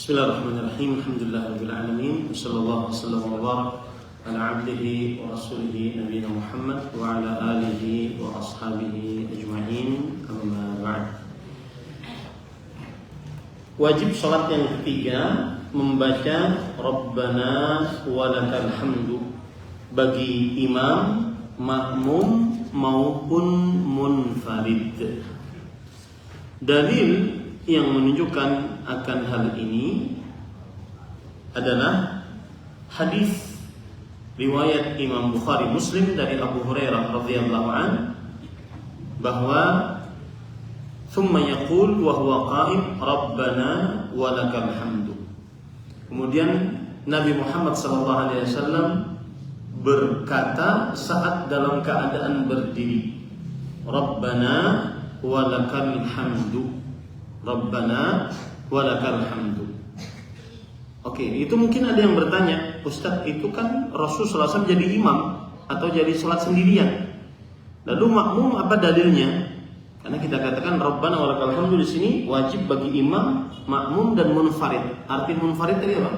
Bismillahirrahmanirrahim. Alhamdulillahirabbil alamin. Wassallallahu wasallam wa barak ala abdihi wa rasulihi nabiyina Muhammad wa ala alihi wa ashabihi ajma'in. Amma ba'd. Wajib salat yang ketiga membaca Rabbana walakal hamdu bagi imam, makmum maupun munfarid. Dalil yang menunjukkan akan hal ini adalah hadis riwayat Imam Bukhari Muslim dari Abu Hurairah radhiyallahu an bahwa thumma yaqul wa huwa qa'im Rabbana walakal hamdu. Kemudian Nabi Muhammad sallallahu alaihi wasallam berkata saat dalam keadaan berdiri, Rabbana walakal hamdu. Rabbana walakal hamdu. Oke, itu mungkin ada yang bertanya, Ustaz, itu kan Rasul sallallahu alaihi wasallam jadi imam atau jadi salat sendirian. Lalu makmum apa dalilnya? Karena kita katakan Rabbana walakal hamdu di sini wajib bagi imam, makmum dan munfarid. Arti munfarid tadi apa?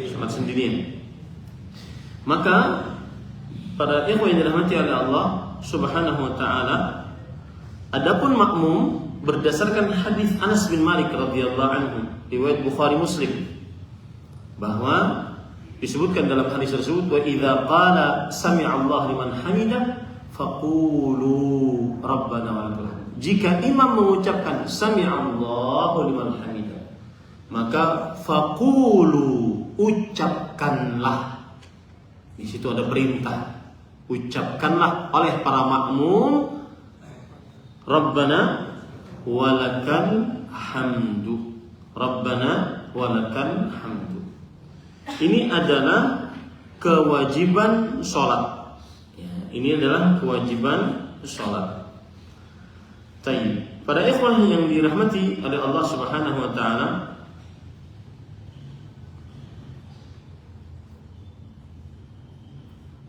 Salat sendirian. Maka pada ikhwan yang dirahmati oleh Allah Subhanahu wa taala, adapun makmum berdasarkan hadis Anas bin Malik radhiyallahu anhu riwayat Bukhari Muslim bahwa disebutkan dalam hadis tersebut wa idza qala sami'a Allah liman hamidah faqulu rabbana walakal hamd. Jika imam mengucapkan sami'a Allahu liman hamidah, maka faqulu, ucapkanlah. Di situ ada perintah, ucapkanlah oleh para makmum Rabbana walakal hamdu. Rabbana walakal hamdu. Ini adalah kewajiban sholat. Ini adalah kewajiban sholat. Tayyib. Pada ikhwah yang dirahmati oleh Allah Subhanahu wa taala,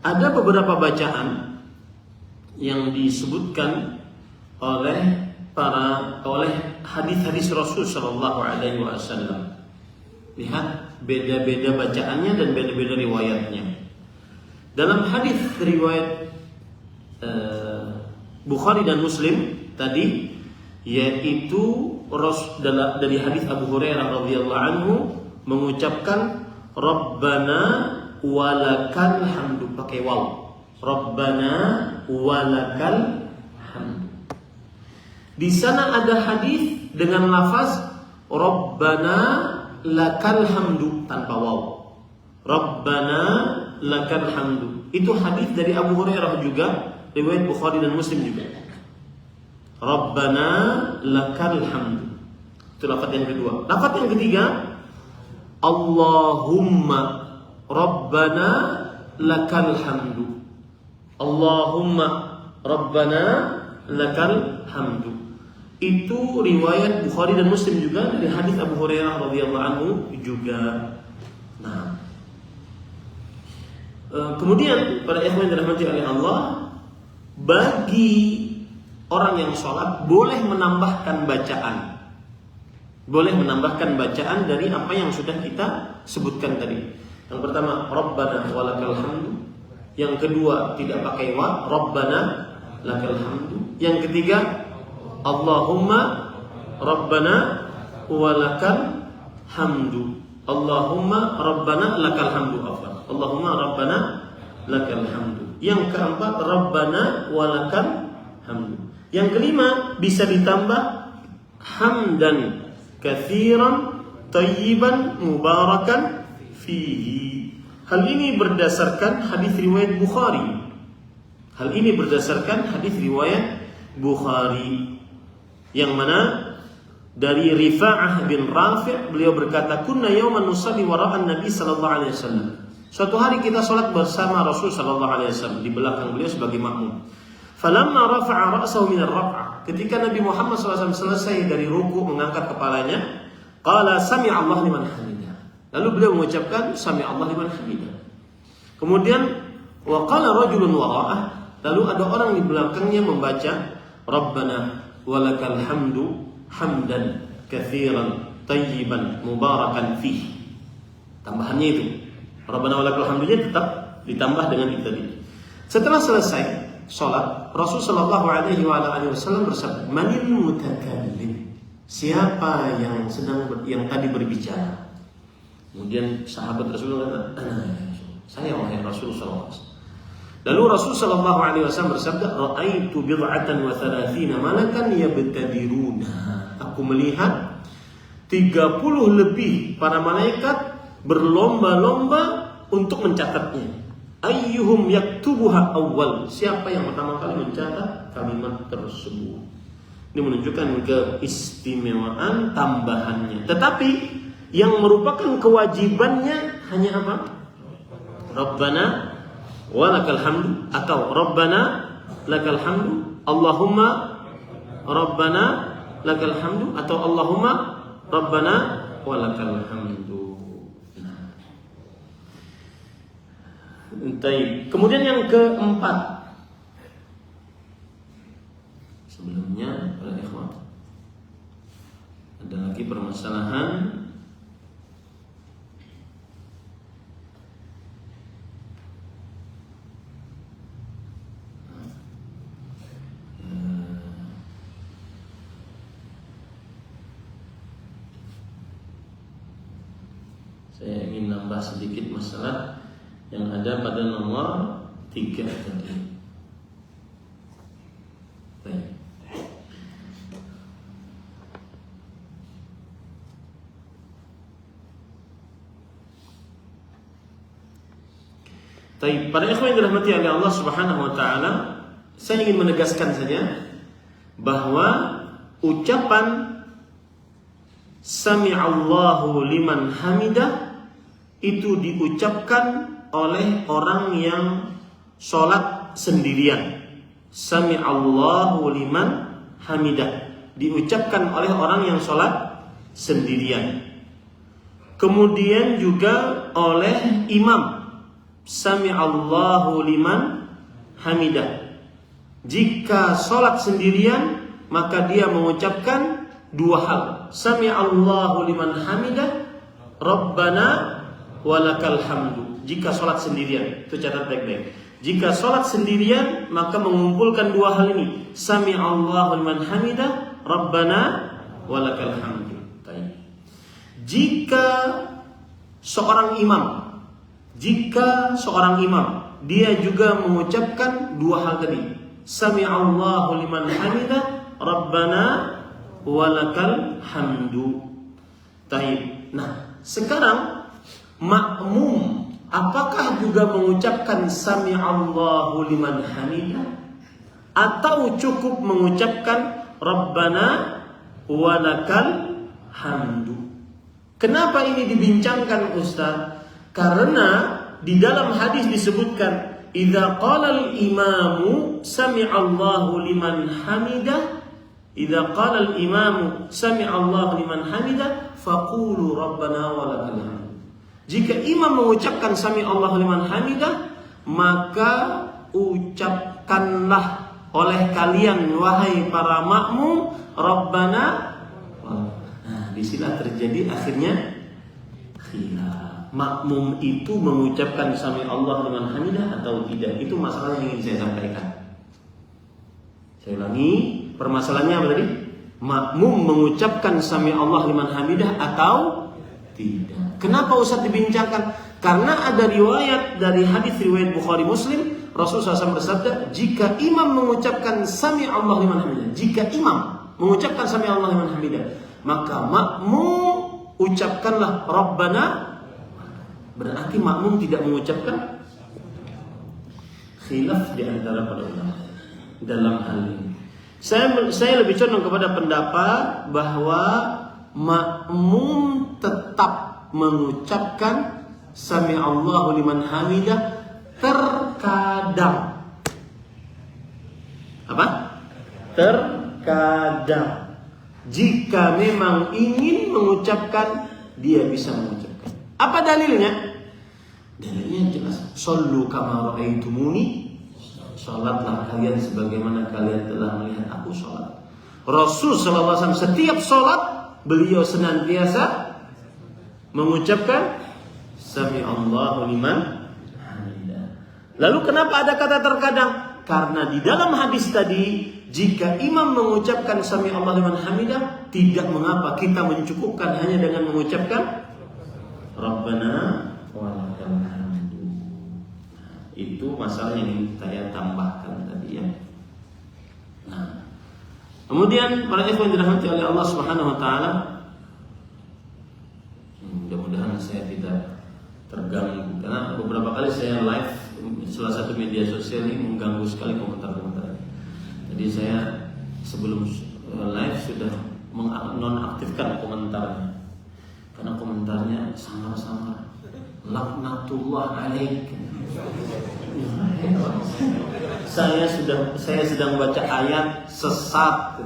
ada beberapa bacaan yang disebutkan oleh hadis-hadis Rasul sallallahu alaihi wasallam. Lihat beda-beda bacaannya dan beda-beda riwayatnya. Dalam hadis riwayat Bukhari dan Muslim tadi, yaitu dari hadis Abu Hurairah radhiyallahu anhu mengucapkan Rabbana walakal hamdu pakai waw. Rabbana walakal hamdu. Di sana ada hadis dengan lafaz Rabbana lakal hamdu tanpa waw. Rabbana lakal hamdu. Itu hadis dari Abu Hurairah juga, riwayat Bukhari dan Muslim juga. Rabbana lakal hamdu. Itu lafaz yang kedua. Lafaz yang ketiga, Allahumma Rabbana lakal hamdu. Allahumma Rabbana lakal hamdu. Itu riwayat Bukhari dan Muslim juga dari hadis Abu Hurairah radhiyallahu anhu juga. Nah, kemudian pada ikhwan yang dirahmati oleh Allah, bagi orang yang sholat boleh menambahkan bacaan. Boleh menambahkan bacaan dari apa yang sudah kita sebutkan tadi. Yang pertama, Rabbana walakal hamdu. Yang kedua, tidak pakai wa, Rabbana lakal hamdu. Yang ketiga, Allahumma Rabbana walakal hamdu. Allahumma Rabbana lakal hamdu. Allahumma Rabbana lakal hamdu. Yang keempat, Rabbana walakal hamdu. Yang kelima, bisa ditambah hamdan katsiran tayyiban mubarakan fihi. Hal ini berdasarkan hadis riwayat Bukhari. Hal ini berdasarkan hadis riwayat Bukhari, yang mana dari Rifa'ah bin Rafi' beliau berkata, kunna yawman nusalli wara'an Nabi sallallahu alaihi wasallam. Suatu hari kita salat bersama Rasul sallallahu alaihi wasallam, di belakang beliau sebagai makmum. Falamma rafa'a ra'sahu min ar-raf'ah, ketika Nabi Muhammad sallallahu alaihi wasallam selesai dari ruku mengangkat kepalanya, qala sami'a Allah liman hamidah. Lalu beliau mengucapkan sami'a Allah liman hamidah. Kemudian wa qala rajulun wara'ah, lalu ada orang di belakangnya membaca Rabbana walakal hamdu hamdan katsiran tayyiban mubarakan fih. Tambahannya itu Rabbana walakal hamdunya tetap ditambah dengan itu tadi. Setelah selesai sholat, Rasulullah sallallahu alaihi wasallam bersabda, "Manil mutakallim?" Siapa yang yang tadi berbicara? Kemudian sahabat Rasulullah kata, "Saya wahai Rasulullah SAW." Lalu Rasul sallallahu alaihi wasallam bersabda, "Ra'aitu bid'atan wa thalathina malakan yabtadiruna." Aku melihat 30 lebih para malaikat berlomba-lomba untuk mencatatnya. Ayyuhum yaktubuha awwal. Siapa yang pertama kali mencatat kalimat tersebut. Ini menunjukkan keistimewaan tambahannya. Tetapi yang merupakan kewajibannya hanya apa? Rabbana walakal hamdu atau Rabbana lakal hamdu, Allahumma Rabbana lakal hamdu atau Allahumma Rabbana walakal hamdu. Kemudian yang keempat, sebelumnya para ikhwan ada lagi permasalahan saya ingin nambah sedikit masalah yang ada pada nomor 3 tadi. Baik. Para ikhwan yang dirahmati oleh Allah Subhanahu wa taala, saya ingin menegaskan saja bahwa ucapan Sami'allahu liman hamidah itu diucapkan oleh orang yang sholat sendirian. Sami'allahu liman hamidah diucapkan oleh orang yang sholat sendirian. Kemudian juga oleh imam. Sami'allahu liman hamidah. Jika sholat sendirian, maka dia mengucapkan dua hal. Sami'allahu liman hamidah, Rabbana walakal hamdu. Jika sholat sendirian, itu catat baik-baik. Jika sholat sendirian, maka mengumpulkan dua hal ini. Sami'allahu liman hamidah, Rabbana walakal hamdu. Jika seorang imam, dia juga mengucapkan dua hal tadi. Sami'allahu liman hamidah, Rabbana walakal hamdu. Nah, sekarang makmum apakah juga mengucapkan Sami'allahu liman hamidah atau cukup mengucapkan Rabbana walakal hamdu? Kenapa ini dibincangkan Ustaz? Karena di dalam hadis disebutkan idza qala al-imamu Sami'allahu liman hamidah, idza qala al-imamu Sami'allahu liman hamidah faqulu Rabbana walakal hamdu. Jika imam mengucapkan Sami'allahu liman hamidah, maka ucapkanlah oleh kalian wahai para makmum Rabbana. Nah, disinilah terjadi akhirnya khilaf. Makmum itu mengucapkan Sami'allahu liman hamidah atau tidak? Itu masalah yang ingin saya sampaikan. Saya ulangi, permasalahannya apa tadi? Makmum mengucapkan Sami'allahu liman hamidah atau tidak? Kenapa Ustaz dibincangkan? Karena ada riwayat dari hadis riwayat Bukhari Muslim, Rasulullah SAW bersabda, jika imam mengucapkan Sami'allahu liman hamidah, jika imam mengucapkan Sami'allahu liman hamidah, maka makmum ucapkanlah Rabbana. Berarti makmum tidak mengucapkan. Khilaf di antara para ulama dalam hal ini. Saya lebih condong kepada pendapat bahwa makmum tetap mengucapkan Sami'allahu liman hamidah terkadang. Apa? Terkadang. Jika memang ingin mengucapkan, dia bisa mengucapkan. Apa dalilnya? Dalilnya jelas. Shallu kama ra'aitumuni. Salatlah kalian sebagaimana kalian telah melihat aku salat. Rasul sallallahu alaihi wasallam setiap salat beliau senantiasa mengucapkan Sami Allahu liman hamidah. Lalu kenapa ada kata terkadang? Karena di dalam hadis tadi, jika imam mengucapkan Sami Allahu liman hamidah, tidak mengapa kita mencukupkan hanya dengan mengucapkan Rabbana walakal hamdu. Itu masalah yang saya tambahkan tadi ya. Nah, kemudian para ikhwan dirahmati oleh Allah Subhanahu wa taala, mudah-mudahan saya tidak terganggu karena beberapa kali saya live salah satu media sosial ini mengganggu sekali komentar-komentar. Jadi saya sebelum live sudah menonaktifkan komentarnya karena komentarnya samar-samar. Laknatullah alaik. Saya sedang baca ayat sesat.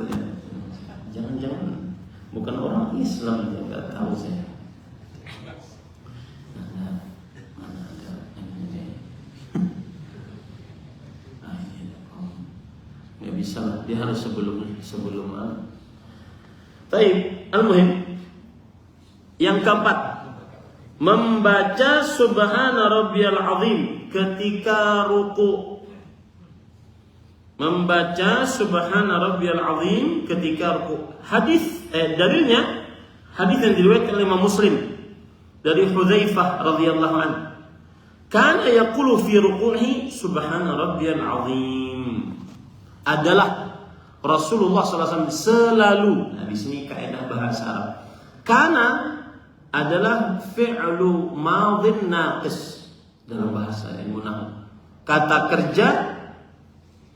Jangan-jangan bukan orang Islam, nggak tahu saya. Nggak bisa lah, dia harus sebelum Taib, al-muhim. Yang keempat, membaca Subhana Rabbiyal Azim ketika ruku. Membaca Subhana Rabbiyal Azim ketika ruku. Dalilnya hadis yang diriwayatkan oleh Imam Muslim dari Hudzaifah radhiyallahu anhu. Kana yaqulu fi ruku'ihi Subhana Rabbiyal Azim. Adalah Rasulullah SAW selalu. Nah, di sini kaidah bahasa Arab. Kana adalah fi'lu madhin naqis dalam bahasa ilmu nahwu. Kata kerja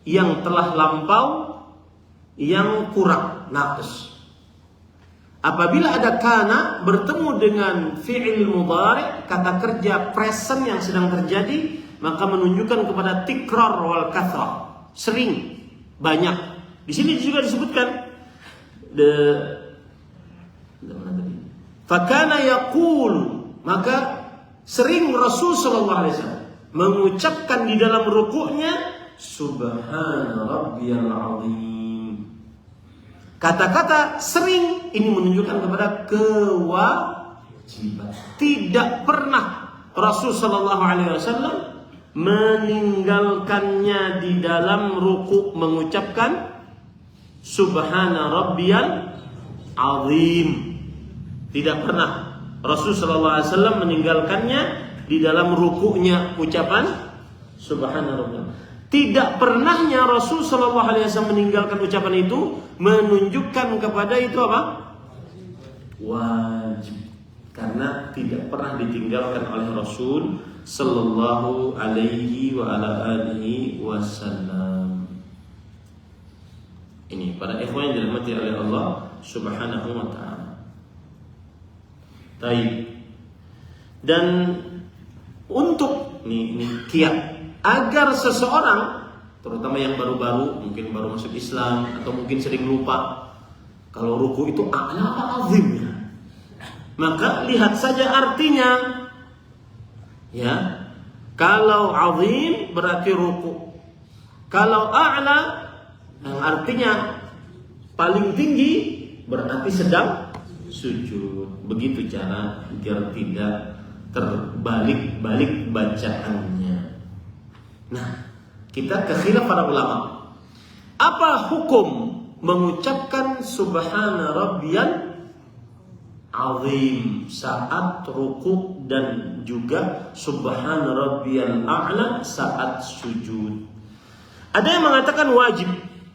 yang telah lampau yang kurang, naqis. Apabila ada kana bertemu dengan fi'il mudhari', kata kerja present yang sedang terjadi, maka menunjukkan kepada tikrar wal kathrah, sering, banyak. Di sini juga disebutkan fakana yaqul, maka sering Rasul sallallahu alaihi wasallam mengucapkan di dalam rukuknya Subhana Rabbiyal Azim. Kata-kata sering ini menunjukkan kepada kewajiban. Tidak pernah Rasul sallallahu alaihi wasallam meninggalkannya di dalam rukuk mengucapkan Subhana Rabbiyal Azim. Tidak pernah Rasul sallallahu alaihi wasallam meninggalkannya di dalam rukuknya ucapan Subhana Rabbiyal. Tidak pernahnya Rasul sallallahu alaihi wasallam meninggalkan ucapan itu menunjukkan kepada itu apa? Wajib. Karena tidak pernah ditinggalkan oleh Rasul sallallahu alaihi wa ala alihi wasallam. Ini para ikhwan yang dirahmati oleh Allah Subhanahu wa taala. Baik. Dan untuk ini kiat agar seseorang, terutama yang baru-baru, mungkin baru masuk Islam atau mungkin sering lupa kalau ruku itu a'la apa azimnya, maka lihat saja artinya. Ya, kalau azim berarti ruku, kalau a'la yang artinya paling tinggi berarti sedang sujud. Begitu cara agar tidak terbalik-balik bacaannya. Nah, kita ke khilaf para ulama. Apa hukum mengucapkan Subhana Rabbiyal Azim saat ruku dan juga Subhana Rabbiyal A'la saat sujud? Ada yang mengatakan wajib,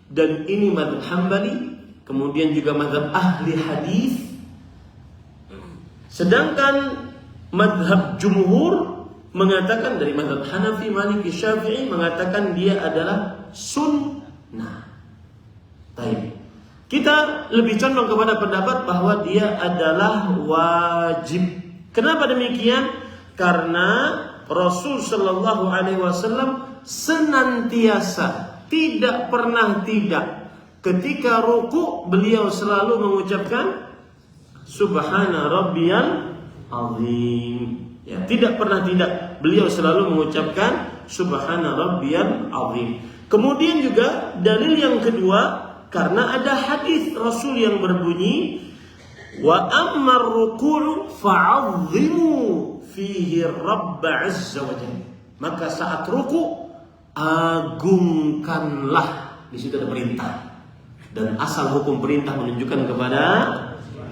dan ini mazhab Hambali, kemudian juga mazhab ahli hadis. Sedangkan mazhab jumhur mengatakan, dari mazhab Hanafi, Maliki, Syafi'i, mengatakan dia adalah sunnah. Baik. Kita lebih condong kepada pendapat bahwa dia adalah wajib. Kenapa demikian? Karena Rasul sallallahu alaihi wasallam senantiasa, tidak pernah tidak, ketika ruku beliau selalu mengucapkan Subhana Rabbiyal Azim. Ya, tidak pernah tidak, beliau selalu mengucapkan Subhana Rabbiyal Azim. Kemudian juga dalil yang kedua, karena ada hadis Rasul yang berbunyi Wa amma ar-ruku' fa'azzimu fihi Rabb 'azza wa jalla. Maka saat ruku' agungkanlah. Di situ ada perintah. Dan asal hukum perintah menunjukkan kepada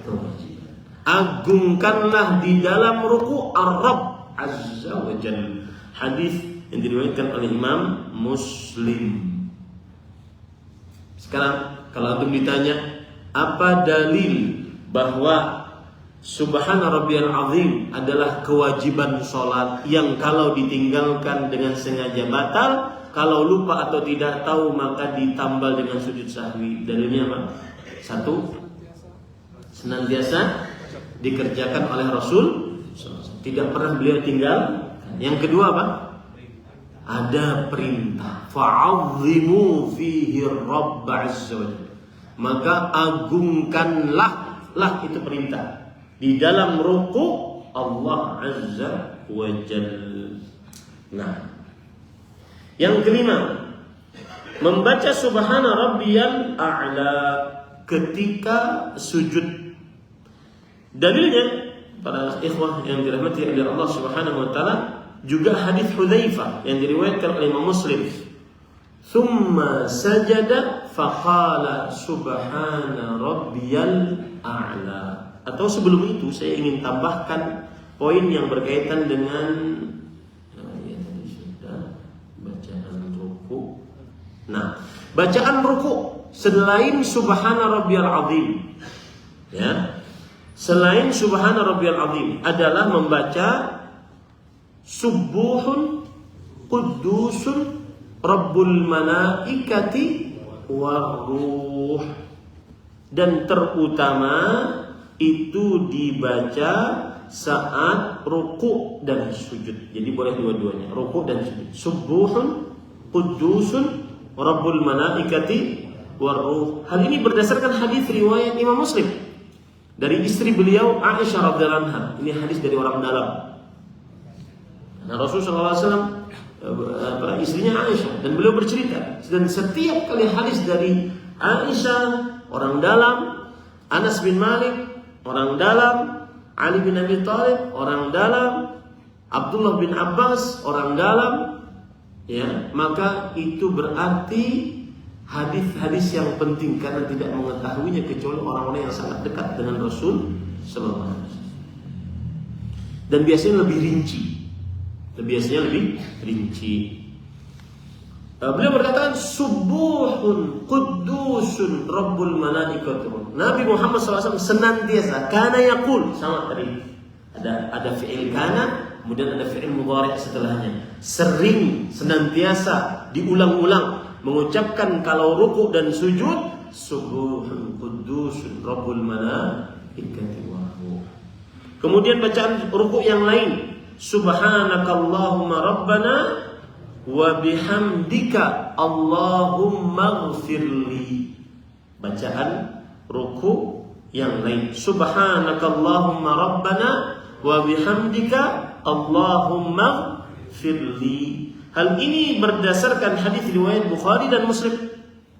kewajiban. Agungkanlah di dalam ruku' ar-Rabb 'azza wa jalla. Hadis yang diriwayatkan oleh Imam Muslim. Sekarang kalau antum ditanya apa dalil bahwa Subhana Rabbiyal Azim adalah kewajiban sholat yang kalau ditinggalkan dengan sengaja batal, kalau lupa atau tidak tahu maka ditambal dengan sujud sahwi. Dalilnya apa? Satu, senantiasa dikerjakan oleh Rasul, tidak pernah beliau tinggal. Yang kedua apa? Ada perintah, fa'azzimu fihi Rabb 'azza wa jalla. Maka agungkanlah, lah itu perintah. Di dalam ruku Allah Azza wa Jalla. Nah, yang kelima, membaca Subhana Rabbiyal A'la ketika sujud. Dalilnya para ikhwah yang dirahmati oleh Allah Subhanahu wa taala juga hadis Hudzaifah yang diriwayatkan oleh Imam Muslim. Tsumma sajada faqala subhana rabbiyal a'la. Atau sebelum itu saya ingin tambahkan poin yang berkaitan dengan bacaan ruku. Nah, bacaan ruku selain subhana rabbiyal azim, ya, selain subhana rabbiyal azim adalah membaca subuhun qudusun rabbul malaikati waruh. Dan terutama itu dibaca saat ruku dan sujud. Jadi boleh dua-duanya, ruku dan sujud. Subuhun qudusun rabbul malaikati waruh. Hal ini berdasarkan hadis riwayat Imam Muslim dari istri beliau Aisyah radhiyallahu anha. Ini hadis dari orang dalam. Nah, Rasulullah SAW istrinya Aisyah dan beliau bercerita, dan setiap kali hadis dari Aisyah orang dalam, Anas bin Malik orang dalam, Ali bin Abi Thalib orang dalam, Abdullah bin Abbas orang dalam, ya, maka itu berarti hadis-hadis yang penting karena tidak mengetahuinya kecuali orang-orang yang sangat dekat dengan Rasul sallallahu alaihi wasallam. Dan biasanya lebih rinci. Beliau berkata subuhun qudusun rabbul malaikati. Nabi Muhammad SAW senantiasa kana yaqul, sama tadi ada fi'il kana, kemudian ada fi'il mudhari' setelahnya. Sering, senantiasa, diulang-ulang mengucapkan kalau ruku dan sujud subuhun qudusun rabbul malaikati wa ruh. Kemudian bacaan ruku yang lain, subhanakallahumma rabbana wa bihamdika Allahumma ighfirli. Bacaan ruku yang lain, subhanakallahumma rabbana wa bihamdika Allahumma ighfirli. Hal ini berdasarkan hadis riwayat Bukhari dan Muslim.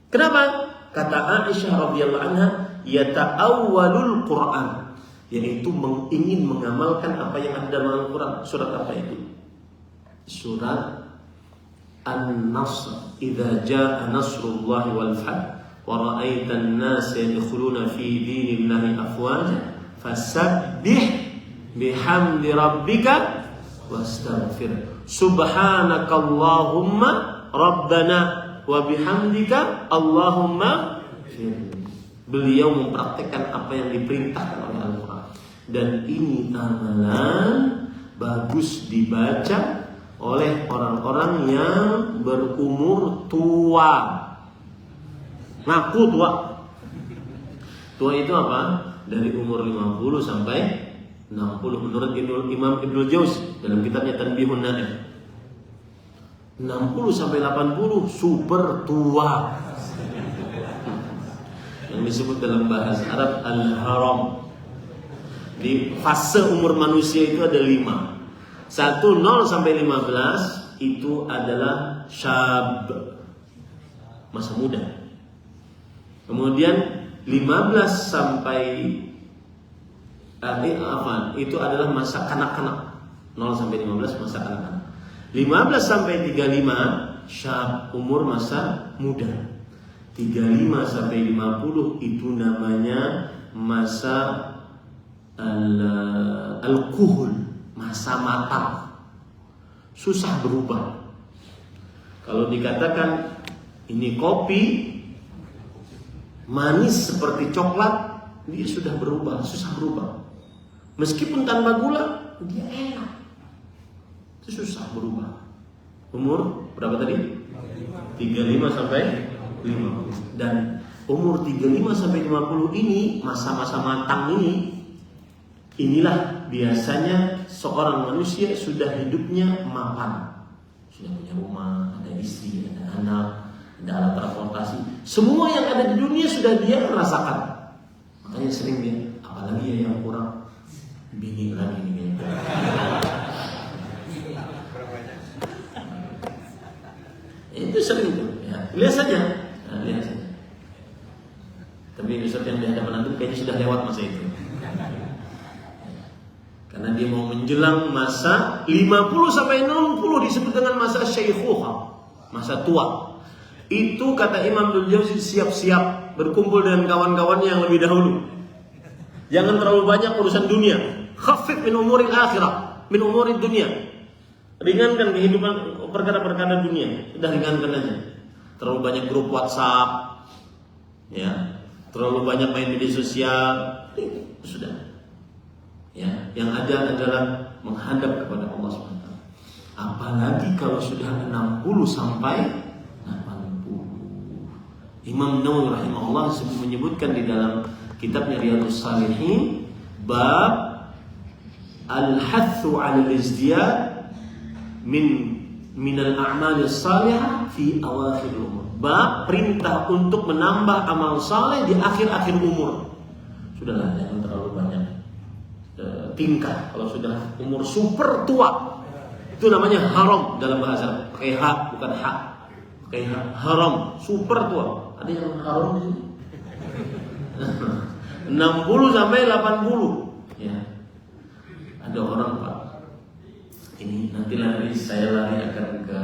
Kenapa? Kata Aisyah radhiyallahu anha, yata'awwalul Qur'an, yaitu ingin mengamalkan apa yang ada dalam Al-Quran. Surat apa itu? Surat An-Nasr. Idza jaa nasrullahi wal fath wa ra'aitan nasa yadkhuluna fi dinillahi afwaja fasabbih bihamdi rabbika wastaghfir. Subhanakallahumma rabbana wa bihamdika Allahumma firli. Beliau mempraktekkan apa yang diperintahkan oleh Al-Quran. Dan ini amalan bagus dibaca oleh orang-orang yang berumur tua. Ngaku tua. Tua itu apa? Dari umur 50 sampai 60 menurut Imam Ibnul Jauzi dalam kitabnya Tanbihun Nadim. 60 sampai 80 super tua. Yang disebut dalam bahasa Arab al-haram. Di fase umur manusia itu ada 5. 0 sampai 15 itu adalah syab, masa muda. Kemudian 15 sampai Itu adalah masa kanak-kanak. 0 sampai 15 masa kanak-kanak. 15 sampai 35 syab, umur masa muda. 35 sampai 50 itu namanya masa al-kuhul, masa matang. Susah berubah. Kalau dikatakan ini kopi manis seperti coklat, dia sudah berubah, susah berubah. Meskipun tanpa gula, dia enak. Itu susah berubah. Umur berapa tadi? 35 sampai 50. Dan umur 35 sampai 50 ini, masa-masa matang ini, inilah biasanya seorang manusia sudah hidupnya mapan. Sudah punya rumah, ada istri, ada anak, ada alat transportasi. Semua yang ada di dunia sudah dia rasakan. Makanya sering dia, apalagi ya yang kurang, bini lagi nih. Itu sering tuh. Ya. Lihat saja. Lihat saja. Tapi Ustaz yang di hadapan antum kayaknya sudah lewat masa itu. Karena dia mau menjelang masa 50 sampai 60 disebut dengan masa syaikhuha, masa tua. Itu kata Imam Ibnul Jauzi, siap-siap berkumpul dengan kawan-kawannya yang lebih dahulu. Jangan terlalu banyak urusan dunia. Khafif min umuril akhirah, min umurid dunia. Ringankan kehidupan perkara-perkara dunia. Sudah ringankan aja. Terlalu banyak grup WhatsApp, ya, terlalu banyak main media sosial, sudah. Ya, yang ada adalah menghadap kepada Allah SWT. Apalagi kalau sudah 60 sampai 80. Imam Nawawi rahimahullah menyebutkan di dalam kitabnya Riyadhus Shalihin, bab al-hathu 'ala al-izdiyad min al-a'mal as-salihah fi awakhir umur. Bab perintah untuk menambah amal saleh di akhir-akhir umur. Sudahlah, jangan terlalu banyak tingkah. Kalau sudah umur super tua, itu namanya haram dalam bahasa. Pakai ha, bukan ha. Pakai ha. Haram, super tua. Ada yang haram di sini? 60 sampai 80. Ya. Ada orang, Pak. Ini nanti saya lari akan ke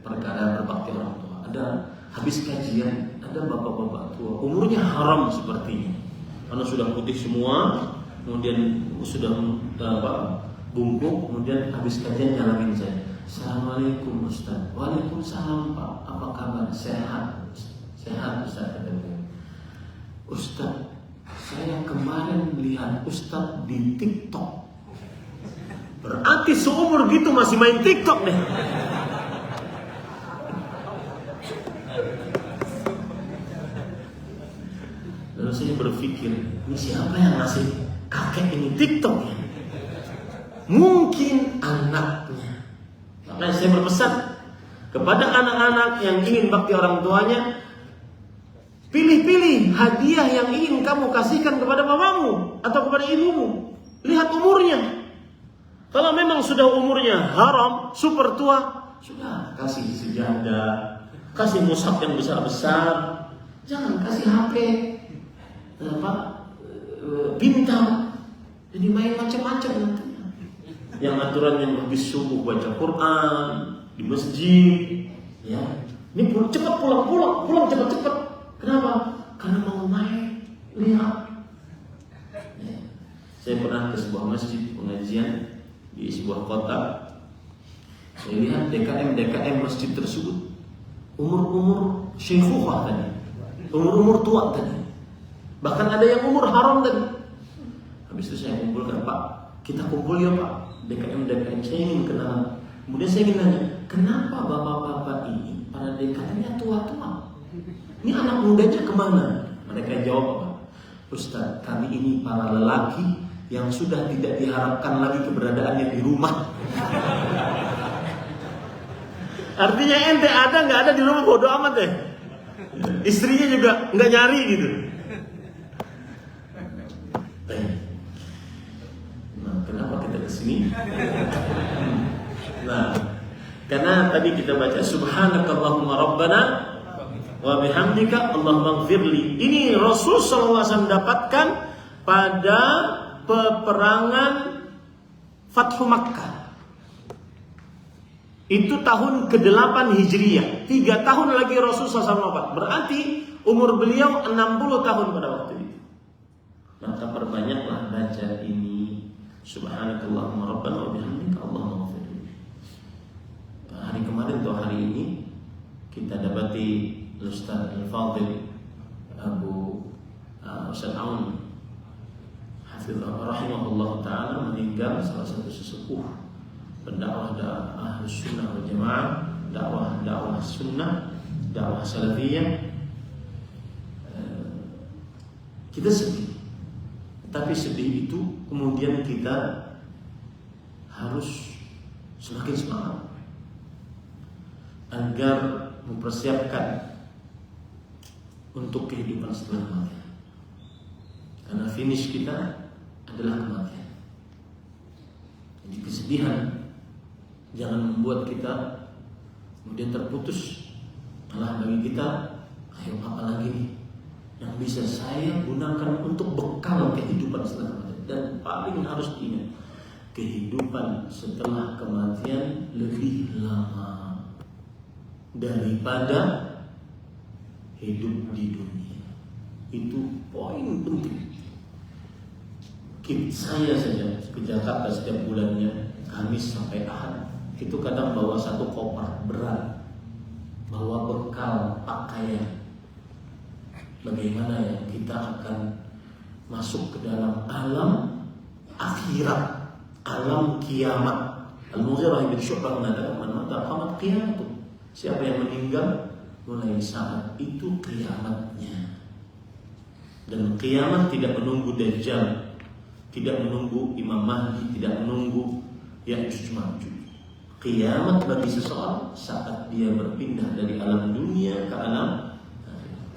perkara berbakti orang tua. Ada habis kajian, ada bapak-bapak tua, umurnya haram seperti ini. Karena sudah putih semua, kemudian sudah bungkuk, kemudian habis kajian nyalamin saya. Assalamualaikum Ustaz. Waalaikumsalam Pak. Apa kabar? Sehat? Sehat Ustaz. Ustaz, saya kemarin lihat Ustaz di TikTok. Berarti seumur gitu masih main TikTok deh. Lalu saya berpikir, ini siapa yang ngasih kakek ini TikTok ya? Mungkin anaknya. Makanya saya berpesan kepada anak-anak yang ingin bakti orang tuanya, pilih-pilih hadiah yang ingin kamu kasihkan kepada bapamu atau kepada ibumu. Lihat umurnya. Kalau memang sudah umurnya haram, super tua, sudah kasih sejadah, kasih mushaf yang besar-besar, jangan kasih HP, bintang, jadi main macam-macam nantinya. Yang aturan yang habis subuh baca Quran di masjid, ya. Ini cepat pulang cepat-cepat. Kenapa? Karena mau main, lihat. Ya. Saya pernah ke sebuah masjid pengajian di sebuah kota. Saya lihat DKM masjid tersebut umur syaikhuhah tadi, umur tua tadi, bahkan ada yang umur haram tadi. Habis itu saya kumpulkan, Pak, kita kumpul ya Pak, DKM saya ingin kenalan. Kemudian saya ingin nanya, kenapa bapak-bapak ini pada DKM-nya tua-tua? Ini anak mudanya kemana? Mereka jawab apa? Ustaz, kami ini para lelaki yang sudah tidak diharapkan lagi keberadaannya di rumah. Artinya ente ada nggak ada di rumah bodo amat deh. Istrinya juga nggak nyari gitu. Nah, kenapa kita kesini? Nah, karena tadi kita baca Subhanakallahumma Rabbana wa bihamdika Allahumma ighfirli. Ini Rasul SAW dapatkan pada peperangan Fathu Makkah. Itu tahun ke-8 Hijriah. 3 tahun lagi Rasulullah SAW wafat. Berarti umur beliau 60 tahun pada waktu itu. Maka perbanyaklah baca ini. Subhanakallahumma rabbana wa bihamdika Allahumma ghfirli. Hari kemarin atau hari ini kita dapati Ustaz Al-Fadhil Abu Ustaz Aun hafizahullah rahimahullah ta'ala meninggal, salah satu sesepuh pendakwah Ahlus Sunnah wal Jamaah, dakwah sunnah, dakwah salafiyah. Kita sedih, tapi sedih itu kemudian kita harus semakin semangat agar mempersiapkan untuk kehidupan setelah kematian. Karena finish kita adalah kematian. Jadi kesedihan jangan membuat kita kemudian terputus. Malah bagi kita, ayo apa lagi nih yang bisa saya gunakan untuk bekal kehidupan setelah kematian. Dan paling harus diingat, kehidupan setelah kematian lebih lama daripada hidup di dunia. Itu poin penting. Saya saja ke Jakarta setiap bulannya, Kamis sampai Ahad, itu kadang bawa 1 koper berat, bawa bekal pakaian. Bagaimana ya kita akan masuk ke dalam alam akhirat, alam kiamat. Al-Mughirah bin Syu'bah mengatakan, "Man mata qamat qiyamatuh." Siapa yang meninggal, mulai saat itu kiamatnya. Dan kiamat tidak menunggu Dajjal, tidak menunggu Imam Mahdi, tidak menunggu Ya'juj Ma'juj. Kiamat bagi seseorang saat dia berpindah dari alam dunia ke alam,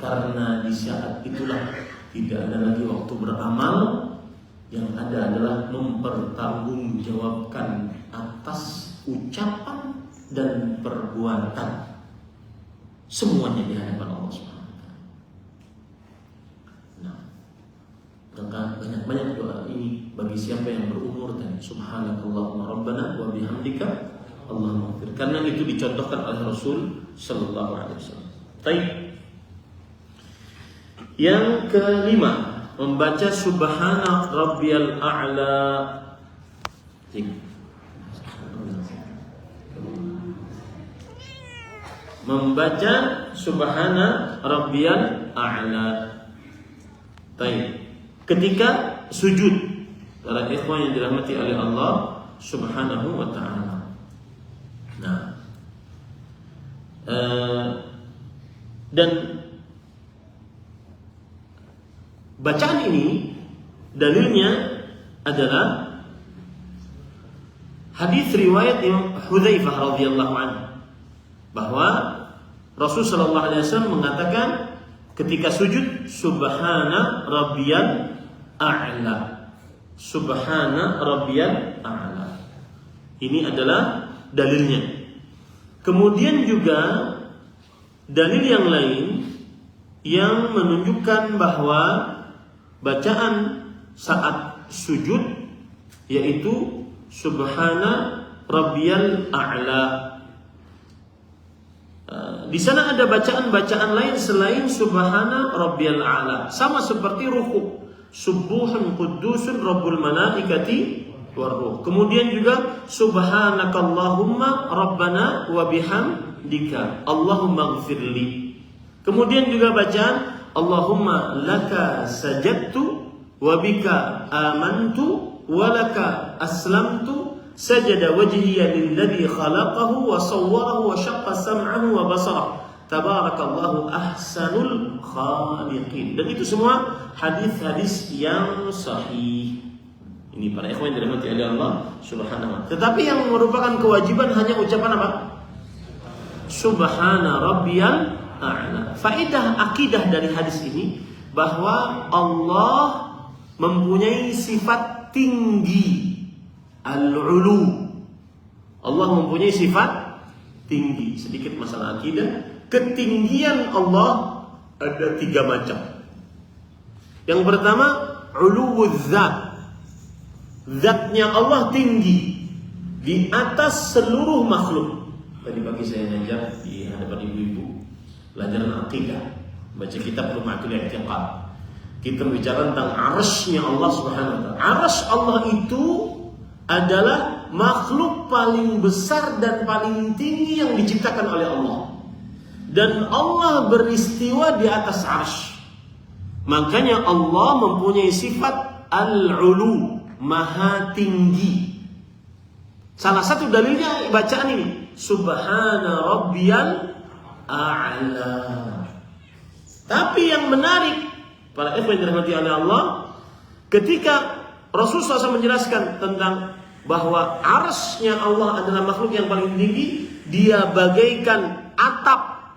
karena di saat itulah tidak ada lagi waktu beramal, yang ada adalah mempertanggungjawabkan atas ucapan dan perbuatan semuanya di hadapan Allah Subhanahu wa taala. Nah, maka banyak-banyak doa ini bagi siapa yang berumur tadi. Subhanakallahumma rabbana wa bihamdika Allahumma ighfir. Karena itu dicontohkan oleh Rasul sallallahu alaihi wasallam. Baik. Yang kelima, membaca subhana rabbiyal a'la. Membaca subhana rabbiyal a'la. Baik. Ketika sujud, para ikhwan yang dirahmati oleh Allah Subhanahu wa taala. Nah, dan bacaan ini dalilnya adalah hadis riwayat Imam Hudzaifah radhiyallahu anhu bahwa Rasul sallallahu alaihi wasallam mengatakan ketika sujud, subhana rabbiyal a'la. Subhana rabbiyal a'la. Ini adalah dalilnya. Kemudian juga dalil yang lain yang menunjukkan bahwa bacaan saat sujud yaitu subhana rabbiyal a'la. Di sana ada bacaan-bacaan lain selain subhana rabbiyal a'la, sama seperti ruku, subuhun qudusun rabbul malaikati warruh. Kemudian juga subhanakallahumma rabbana wa bihamdika Allahumma ighfirli. Kemudian juga bacaan Allahumma laka sajadtu wa bika amantu wa laka aslamtu sajada wajhiya lilladzi khalaqahu wa sawwarahu wa syaqqa sam'ahu wa basarahu tabarakallahu ahsanul khaliqin. Dan itu semua hadis-hadis yang sahih. Ini para ikhwan yang dirahmati oleh Allah Subhanahu wa taala. Tetapi yang merupakan kewajiban hanya ucapan apa? Subhana rabbiyal a'la. Faedah akidah dari hadis ini bahwa Allah mempunyai sifat tinggi, al-ulu. Allah mempunyai sifat tinggi. Sedikit masalah akidah. Ketinggian Allah ada 3 macam. Yang pertama, uluwuz zat. Zatnya Allah tinggi di atas seluruh makhluk. Tadi pagi saya ngajar di hadapan ibu-ibu pelajaran akidah, baca kitab Lumatul I'tiqad. Kita bicara tentang arasy-Nya Allah Subhanahu wa taala. Arasy Allah itu adalah makhluk paling besar dan paling tinggi yang diciptakan oleh Allah. Dan Allah beristiwa di atas arsy. Makanya Allah mempunyai sifat al-ulu, maha tinggi. Salah satu dalilnya bacaan ini, Subhana Rabbiyal A'la. Tapi yang menarik, para ikhwan yang dirahmati oleh Allah, ketika Rasulullah SAW menjelaskan tentang bahwa arsy-Nya Allah adalah makhluk yang paling tinggi, dia bagaikan atap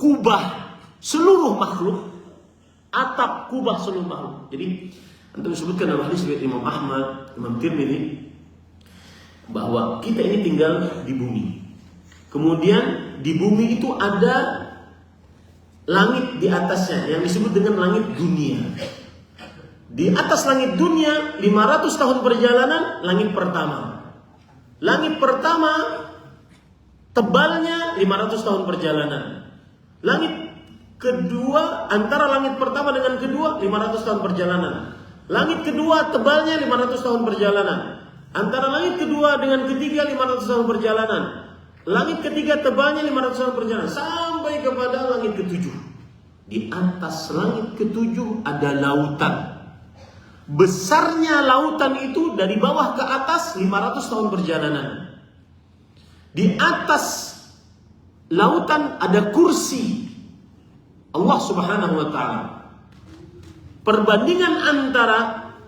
kubah seluruh makhluk. Atap kubah seluruh makhluk. Jadi antum disebutkan dalam hadis riwayat Imam Ahmad, Imam Tirmidzi, bahwa kita ini tinggal di bumi. Kemudian di bumi itu ada langit di atasnya yang disebut dengan langit dunia. Di atas langit dunia 500 tahun perjalanan langit pertama. Langit pertama tebalnya 500 tahun perjalanan. Langit kedua, antara langit pertama dengan kedua 500 tahun perjalanan. Langit kedua tebalnya 500 tahun perjalanan. Antara langit kedua dengan ketiga 500 tahun perjalanan. Langit ketiga tebalnya 500 tahun perjalanan sampai kepada langit ketujuh. Di atas langit ketujuh ada lautan. Besarnya lautan itu dari bawah ke atas 500 tahun perjalanan. Di atas lautan ada kursi Allah Subhanahu wa taala. Perbandingan antara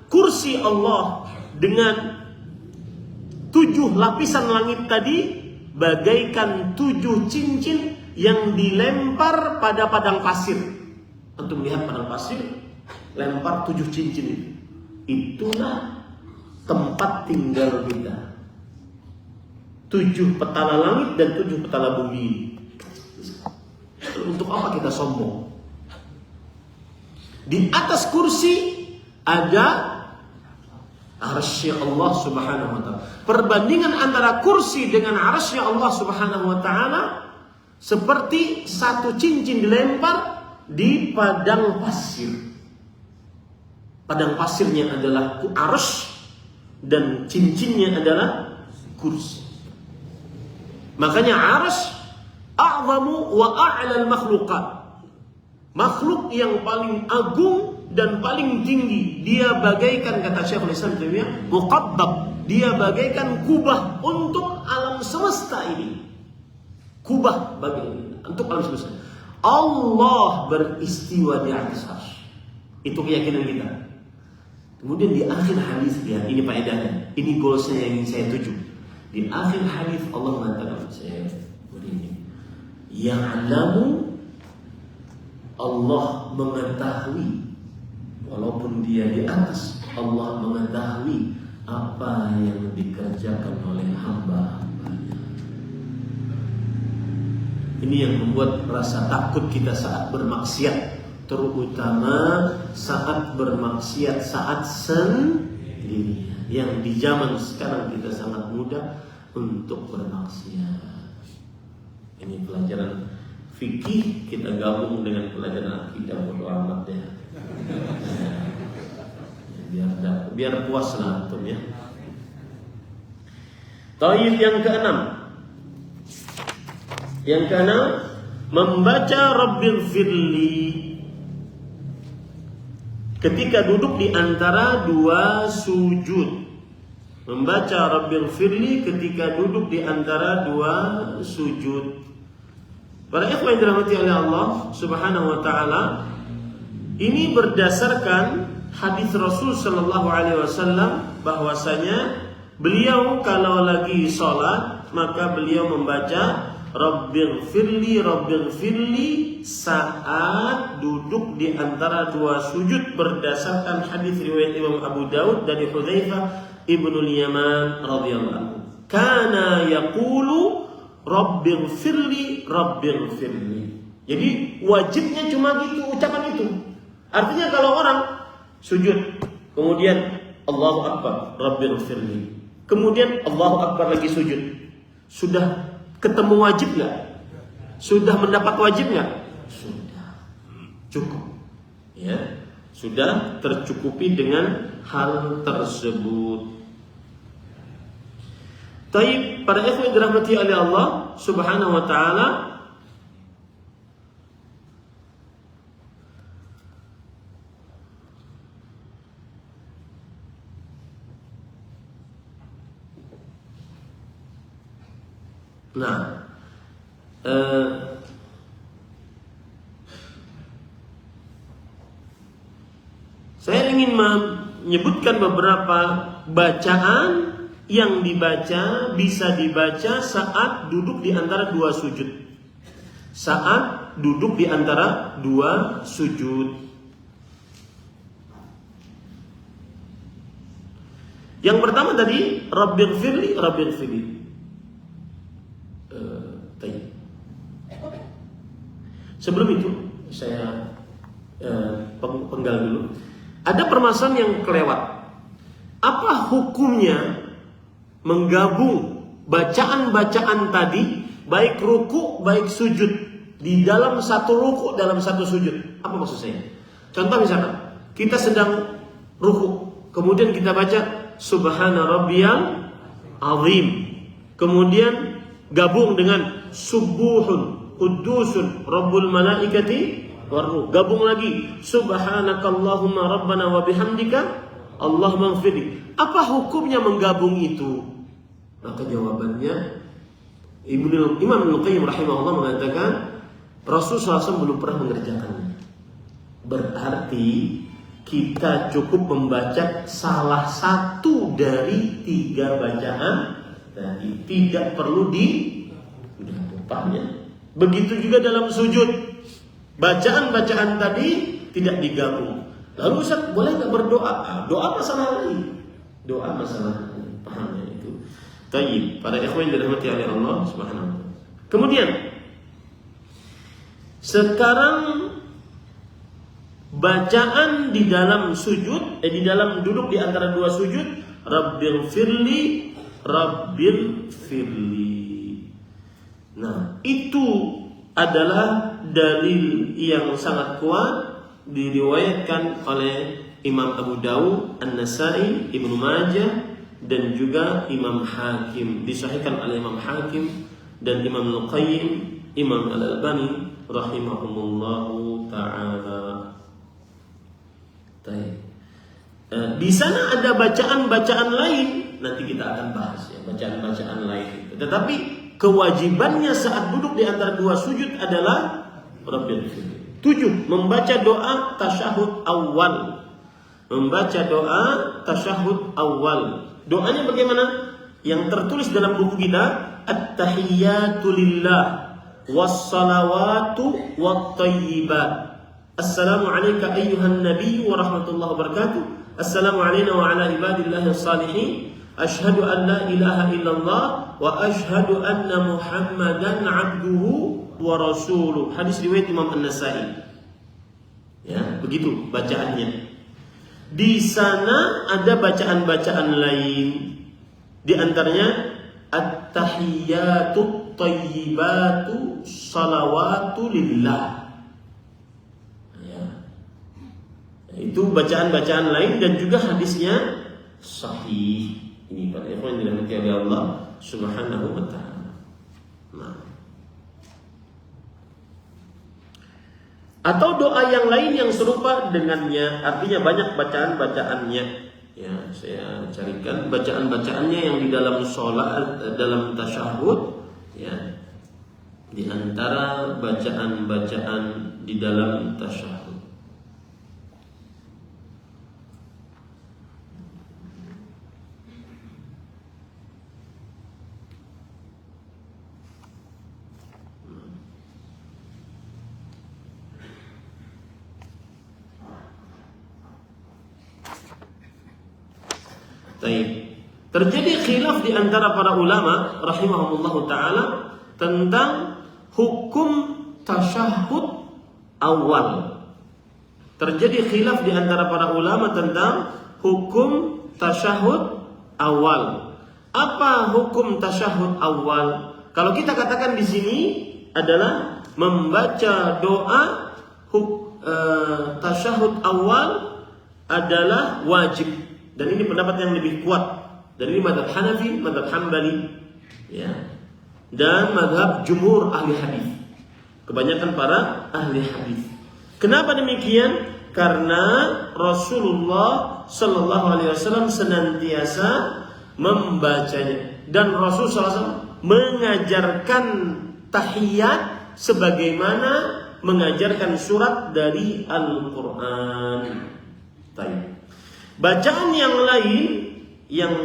kursi Allah dengan 7 lapisan langit tadi bagaikan 7 cincin yang dilempar pada padang pasir. Untuk melihat padang pasir, lempar 7 cincin itu. Itulah tempat tinggal kita. 7 petala langit dan 7 petala bumi. Untuk apa kita sombong? Di atas kursi ada arsy Allah Subhanahu wa taala. Perbandingan antara kursi dengan arsy Allah Subhanahu wa taala seperti 1 cincin dilempar di padang pasir. Padang pasirnya adalah arsy dan cincinnya adalah kursi. Makanya arsy a'zamu wa a'lal makhluqat. Makhluk yang paling agung dan paling tinggi. Dia bagaikan, kata Syekhul Islam Taimiyah, muqaddab. Dia bagaikan kubah untuk alam semesta ini. Kubah bagi untuk alam semesta. Allah beristiwa di atas arsy. Itu keyakinan kita. Kemudian di akhir hadis, ya, ini faedahnya. Ini goalsnya yang ingin saya tuju. Di akhir hadis Allah mengatakan, saya begini, ya'lamu, Allah mengetahui, walaupun dia di atas, Allah mengetahui apa yang dikerjakan oleh hamba-hambanya. Ini yang membuat rasa takut kita saat bermaksiat, terutama saat bermaksiat saat sendirian. Yang di zaman sekarang kita sangat mudah untuk bermaksiat. Ini pelajaran fikih kita gabung dengan pelajaran akidah, bodo amat ya. Biar puas lah antum ya. Taib yang keenam. Yang keenam, membaca Rabbil Firli ketika duduk di antara 2 sujud. Membaca Rabbil Firli ketika duduk di antara 2 sujud. Para ikhwan yang dirahmati oleh Allah Subhanahu wa taala, ini berdasarkan hadis Rasul sallallahu alaihi wasallam bahwasanya beliau kalau lagi sholat maka beliau membaca Rabbil Firli saat duduk di antara 2 sujud, berdasarkan hadis riwayat Imam Abu Daud dari Hudzaifah ibnul Yaman radhiyallahu anhu. Kana yaqulu Rabbil Firli. Jadi wajibnya cuma gitu, ucapan itu. Artinya kalau orang sujud, Kemudian Allahu Akbar, Rabbighfirli. Kemudian Allahu Akbar lagi sujud. Sudah ketemu wajib nggak? Sudah mendapat wajib nggak? Sudah. Cukup. Ya, sudah tercukupi dengan hal tersebut. Taib, para ikhwan dirahmati oleh Allah Subhanahu wa taala, nah, saya ingin menyebutkan beberapa bacaan yang dibaca, bisa dibaca saat duduk di antara dua sujud. Saat duduk di antara dua sujud. Yang pertama tadi, Rabbighfirli, Rabbighfirli. Sebelum itu saya penggal dulu. Ada permasalahan yang kelewat. Apa hukumnya menggabung bacaan-bacaan tadi, baik ruku, baik sujud, di dalam satu ruku, dalam satu sujud? Apa maksud saya? Contoh misalkan kita sedang ruku, kemudian kita baca Subhana Rabbiyal Azim, kemudian gabung dengan Subuhun Qudusun Rabbul Malaikati Warruh, gabung lagi Subhanakallahumma Rabbana wa bihamdika Allahumma ighfirli. Apa hukumnya menggabung itu? Maka jawabannya, Imam Ibnu Qayyim rahimahullah mengatakan Rasulullah SAW belum pernah mengerjakannya. Berarti kita cukup membaca salah satu dari tiga bacaan tadi, tidak perlu digabungkannya. Begitu juga dalam sujud, bacaan-bacaan tadi tidak digabung. Lalu Ustaz, boleh nggak berdoa? Doa masalah lain. Doa masalah lain. Pahamnya itu. Tayyib. Para ikhwan yang dirahmati oleh Allah Subhanahu wa taala. Kemudian sekarang bacaan di dalam sujud, di dalam duduk di antara dua sujud, Rabbighfirli, Rabbighfirli. Nah, itu adalah dalil yang sangat kuat, diriwayatkan oleh Imam Abu Dawud, An-Nasai, Ibnu Majah, dan juga Imam Hakim. Disahihkan oleh Imam Hakim dan Imam Al-Qayyim, Imam Al-Albani rahimahumullahu ta'ala. Di sana ada bacaan-bacaan lain, nanti kita akan bahas ya, bacaan-bacaan lain. Tetapi kewajibannya saat duduk di antara dua sujud adalah Rabbighfirli. 7. Membaca doa tasyahud awal. Membaca doa tasyahud awal. Doanya bagaimana? Yang tertulis dalam buku kita, At-tahiyyatu lillah was-salawatu wat-thayyibat. Assalamu alayka ayyuhan nabiyyu wa rahmatullahi wa barakatuh. Assalamu alayna wa ala ibadillahi as-salihin. Asyhadu an la ilaha illallah wa asyhadu anna Muhammadan abduhu wa rasuluh. Hadis riwayat Imam An-Nasai. Ya, begitu bacaannya. Di sana ada bacaan-bacaan lain. Di antaranya At-tahiyyatu thayyibatu salawatu lillah. Itu bacaan-bacaan lain dan juga hadisnya sahih. Ini para ikhwan yang dirahmati oleh Allah Subhanahu wa taala. Nah. Atau doa yang lain yang serupa dengannya, artinya banyak bacaan-bacaannya. Ya, saya carikan bacaan-bacaannya yang di dalam sholat, dalam tasyahud, ya. Di antara bacaan-bacaan di dalam tasyahud. Terjadi khilaf di antara para ulama rahimahumullahu taala tentang hukum tasyahud awal. Terjadi khilaf di antara para ulama tentang hukum tasyahud awal. Apa hukum tasyahud awal? Kalau kita katakan di sini adalah membaca doa tasyahud awal adalah wajib, dan ini pendapat yang lebih kuat. Dan ini mazhab Hanafi, mazhab Hambali, ya, dan mazhab jumhur ahli hadis. Kebanyakan para ahli hadis. Kenapa demikian? Karena Rasulullah Sallallahu Alaihi Wasallam senantiasa membacanya, dan Rasulullah SAW mengajarkan tahiyat sebagaimana mengajarkan surat dari Al-Quran. Bacaan yang lain yang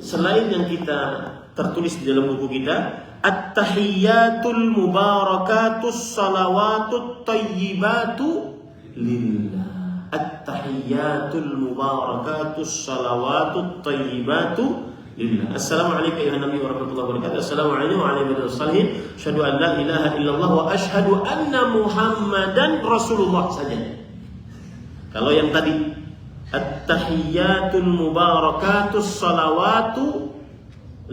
selain yang kita tertulis di dalam buku kita, at-tahiyyatul mubarakatus salawatut tayyibatu lillah. At-tahiyyatul mubarakatus salawatut tayyibatu lillah. Assalamualaikum ya Nabi warahmatullahi wabarakatuh. Assalamualaikum warahmatullahi wabarakatuh. Asyhadu an la ilaha illallah wa asyhadu anna Muhammadan Rasulullah saja. Kalau yang tadi at-tahiyyatul mubarakatus salawatu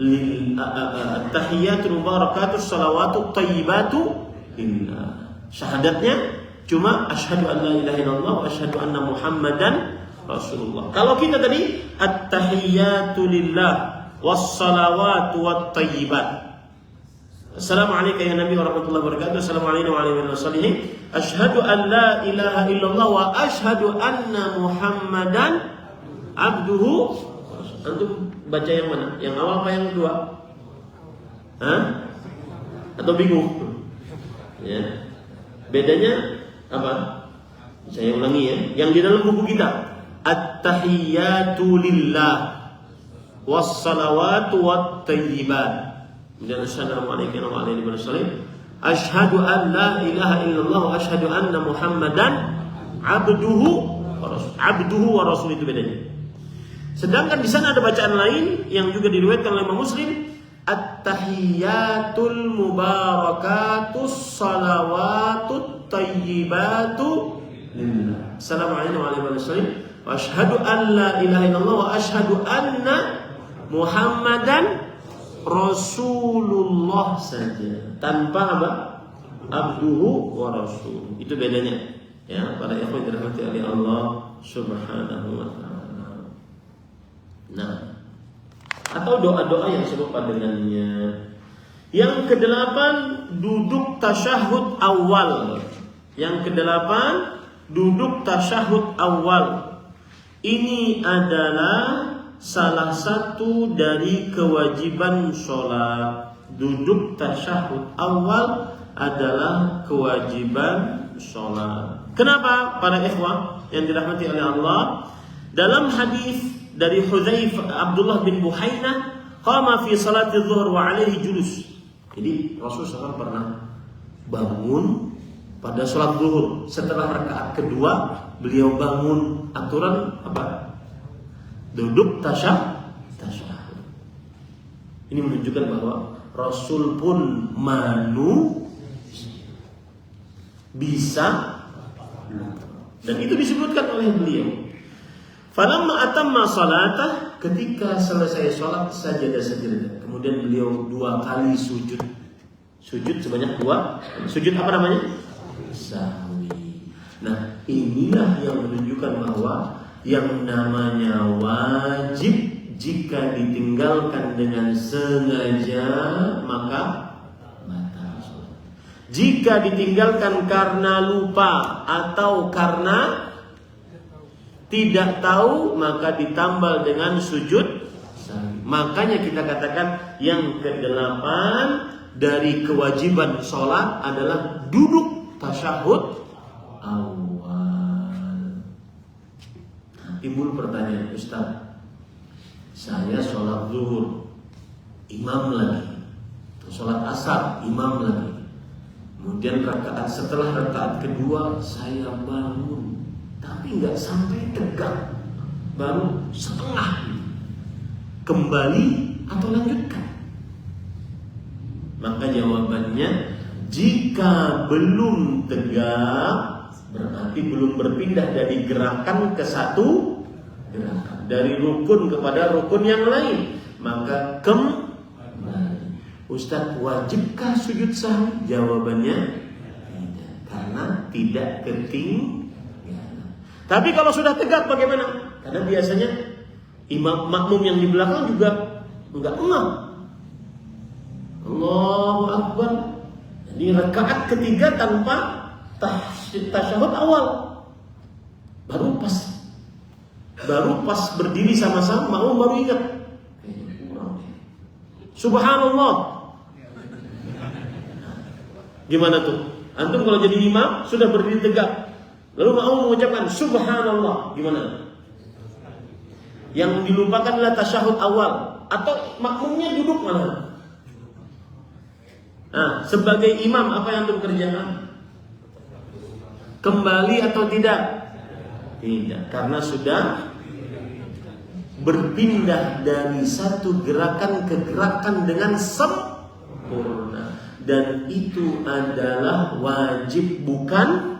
at-tahiyyatul mubarakatus salawatu tayyibatu lillah. Syahadatnya cuma asyhadu an la ilaha illallah wa asyhadu anna Muhammadan Rasulullah. Kalau kita tadi at-tahiyyatu lillah was-salawatu wat-tayyibat. Assalamualaikum ya Nabi warahmatullahi wabarakatuh. Assalamualaikum warahmatullahi wabarakatuh. Asyhadu an la ilaha illallah wa asyhadu anna Muhammadan abduhu. Antum baca yang mana? Yang awal apa yang kedua? Hah? Atau bingung? Ya. Bedanya apa? Saya ulangi ya. Yang di dalam buku kita, at-tahiyyatu lillah was-salawatu wat-tayyibat. Dan assalamualaikum warahmatullahi wabarakatuh. Asyhadu an la ilaha illallah wa asyhadu anna Muhammadan abduhu wa rasul, itu bedanya. Sedangkan di sana ada bacaan lain yang juga diriwayatkan oleh Imam Muslim, at-tahiyyatul mubarakatus salawatut tayyibatu lillah. Assalamualaikum warahmatullahi wabarakatuh. Wa asyhadu an la ilaha illallah wa asyhadu anna Muhammadan Rasulullah saja, tanpa apa? Abduhu wa rasul. Itu bedanya. Ya, para ikhwan dirahmati oleh Allah Subhanahu wa taala. Nah, atau doa-doa yang serupa dengannya. Yang kedelapan, duduk tasyahud awal. Yang kedelapan, duduk tasyahud awal. Ini adalah salah satu dari kewajiban sholat. Duduk tasyahud awal adalah kewajiban sholat. Kenapa para ikhwah yang dirahmati oleh Allah? Dalam hadis dari Hudzaifah Abdullah bin Buhainah, qama fi salati zuhur wa alaihi julus. Jadi Rasulullah SAW pernah bangun pada sholat zuhur. Setelah rakaat kedua beliau bangun. Aturan apa? Duduk tasyahud. Ini menunjukkan bahwa Rasul pun bisa, dan itu disebutkan oleh beliau. Falamma atamma salatah, ketika selesai sholat sajadah. Kemudian beliau 2 kali sujud. Sujud sebanyak 2. Sujud apa namanya? Sahwi. Nah, inilah yang menunjukkan bahwa yang namanya wajib jika ditinggalkan dengan sengaja maka batal sholat. Jika ditinggalkan karena lupa atau karena tidak tahu maka ditambal dengan sujud. Makanya kita katakan yang ke-8 dari kewajiban sholat adalah duduk tasyahud awal. Timbul pertanyaan, Ustaz, saya sholat zuhur imam lagi, sholat asar imam lagi, kemudian setelah rakaat kedua saya bangun tapi nggak sampai tegak, baru setengah, kembali atau lanjutkan? Maka jawabannya, jika belum tegak berarti belum berpindah dari gerakan ke satu gerakan. Dari rukun kepada rukun yang lain, maka kembali. Ustaz, wajibkah sujud sahwi? Jawabannya tidak, karena tidak ketinggalan. Tapi kalau sudah tegak bagaimana? Karena biasanya imam makmum yang di belakang juga enggak ngeh. Allahu Akbar. Di rakaat ketiga tanpa tasyahud awal. Baru pas berdiri sama-sama makmum baru ingat. Subhanallah. Gimana tuh? Antum kalau jadi imam sudah berdiri tegak, lalu makmum mengucapkan subhanallah, gimana? Yang dilupakan adalah tasyahud awal, atau makmumnya duduk malah. Nah, sebagai imam apa yang antum kerjakan? Kembali atau tidak? Tidak, karena sudah berpindah dari satu gerakan ke gerakan dengan sempurna. Dan itu adalah wajib, bukan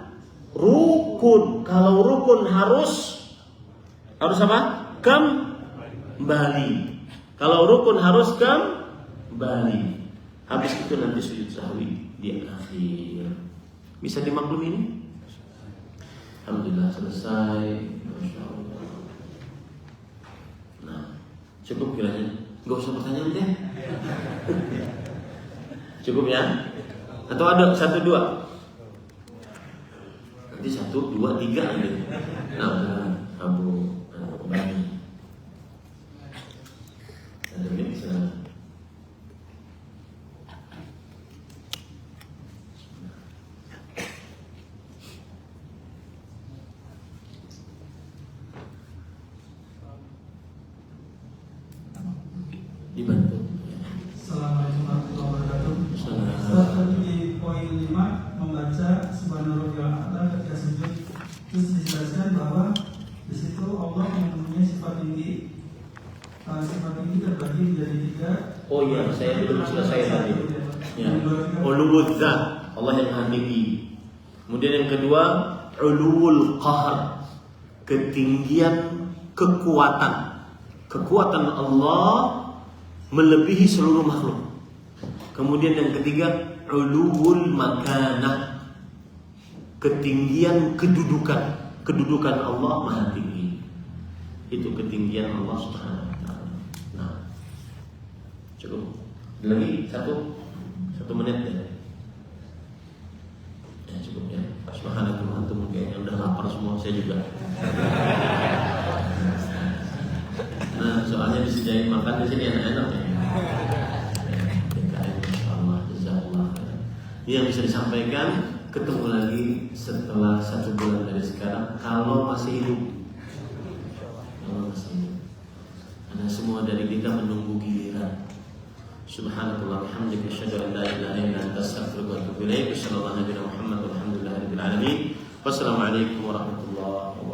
rukun. Kalau rukun harus apa? Kembali. Kalau rukun harus kembali. Habis itu nanti sujud sahwi di akhir. Bisa dimaklumi ini? Alhamdulillah selesai. Masya Allah. Nah, cukup kiranya. Gak usah pertanyaan deh. Cukup ya? Atau ada 1, 2? Nanti 1, 2, 3 aja. Nah, Abu Bani. Ada yang bisa. Dibantu. Assalamualaikum warahmatullahi wabarakatuh. Tadi di poin 5 membaca subhanallah a'la ketika sujud, terus dijelaskan bahwa di situ Allah yang mempunyai sifat tinggi. Sifat tinggi terbagi menjadi 3. Oh iya, saya belum selesai tadi. Ya. Uluwul Dzat, Allah yang Maha Tinggi. Kemudian yang kedua, uluwul qahr, ketinggian kekuatan. Kekuatan Allah melebihi seluruh makhluk. Kemudian yang ketiga, uluwul makanah, ketinggian kedudukan. Kedudukan Allah Maha Tinggi. Itu ketinggian Allah Subhanahu wa taala. Nah, cukup. Lagi 1 menit ya. Ya cukup ya. Subhanallah, antum kayaknya udah lapar semua, saya juga. Nah, soalnya disediain makan di sini enak-enak ya. Ini yang bisa disampaikan. Ketemu lagi setelah 1 bulan dari sekarang, kalau masih hidup. Karena semua dari kita menunggu giliran. Subhanallah, bihamdika, asyhadu an la ilaha illa anta, astaghfiruka wa atubu ilaik. Wassalamualaikum warahmatullahi wabarakatuh. Wassalamualaikum warahmatullahi wabarakatuh.